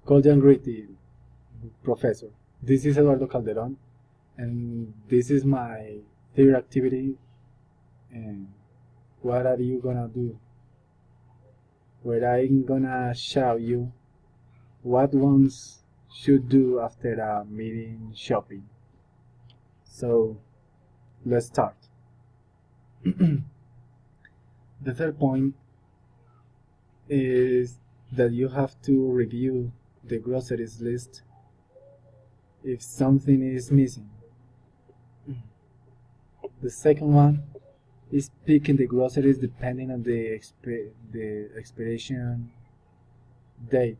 Cordial greeting, Professor. This is Eduardo Calderon, and this is my third activity. And what are you gonna do? Where I'm gonna show you what one should do after a meeting shopping. So let's start. The third point is that you have to review the groceries list if something is missing. The second one is picking the groceries depending on the expiration date.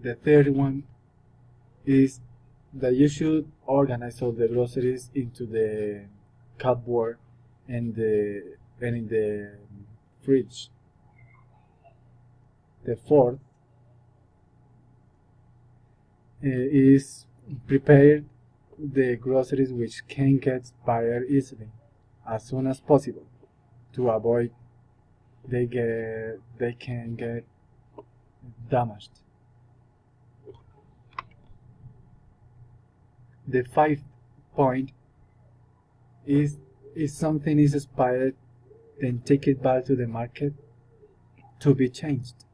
The third one is that you should organize all the groceries into the cupboard and in the fridge. The fourth is prepare the groceries which can get expired easily as soon as possible to avoid they can get damaged. The fifth point is if something is expired, then take it back to the market to be changed.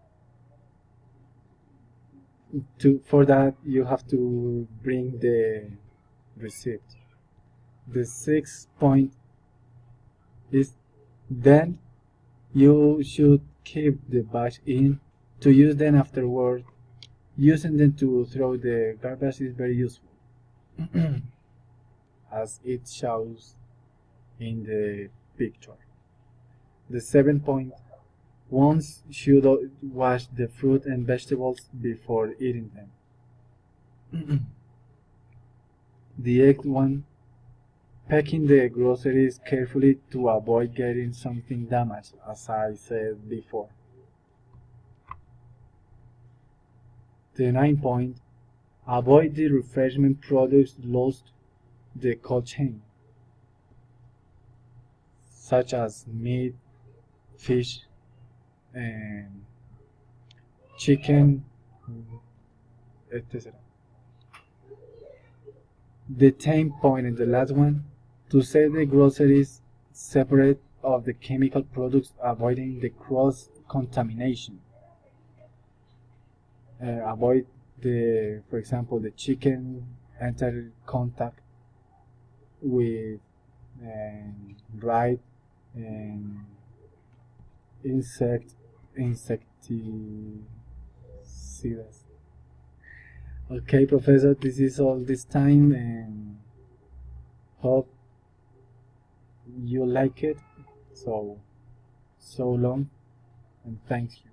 For that you have to bring the receipt. The sixth point is then you should keep the bags in to use them afterward. Using them to throw the garbage is very useful as it shows in the picture. The seventh point, one should wash the fruit and vegetables before eating them. The eighth one, packing the groceries carefully to avoid getting something damaged, as I said before. The ninth point, avoid the refreshment products lost the cold chain, such as meat, fish, and chicken, etc. The 10th point and the last one, to save the groceries separate of the chemical products, avoiding the cross-contamination. Avoid for example, the chicken enter contact with right and insecticides. Okay, Professor, this is all this time, and hope you like it. So long, and thank you.